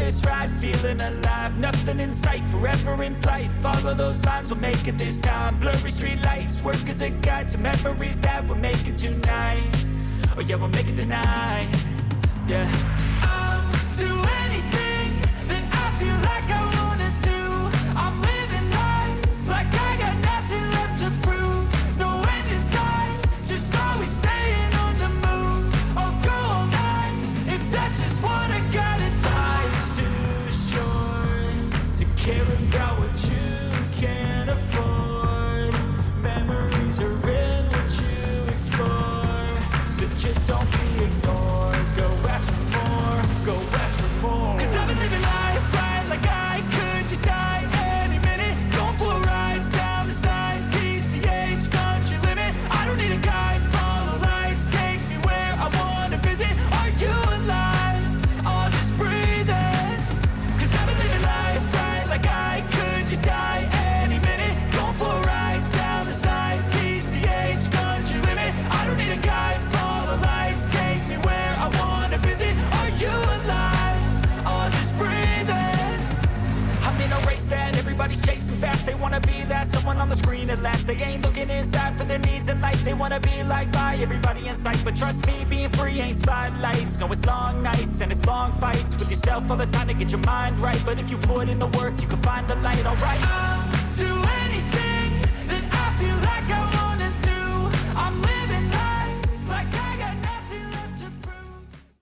this ride, feeling alive. Nothing in sight, forever in flight. Follow those lines, we'll make it this time. Blurry street lights, work as a guide to memories that we're making tonight. Oh yeah, we'll make it tonight. Yeah. I'll do anything that I feel like I wanna do. I'm living life like I got nothing left to prove. No end in sight, just always staying on the move. I'll go all night if that's just what I gotta do. Life's too short to care about what you can't afford. Memories are in what you explore, so just don't be ignored. Go ask for more, go ask for more. 'Cause I've been living life right like I could just die any minute. Going for a ride down the side, PCH country limit. I don't need a guide, follow lights, take me where I wanna visit. Are you alive? I'll just breathe in. 'Cause I've been living life right like I could just die any minute. Going for a ride down the side, PCH country limit. I don't need a guide, follow lights, take me where I wanna visit. Are you alive? I'll just breathe in. I'm in a race that everybody's chasing fast. They wanna be that someone on the screen at last. They ain't looking inside for their needs in life. They wanna be liked by everybody in sight. But trust me, being free ain't spotlights. No, it's long nights and it's long fights with yourself all the time to get your mind right. But if you put in the work, you can find the light, alright?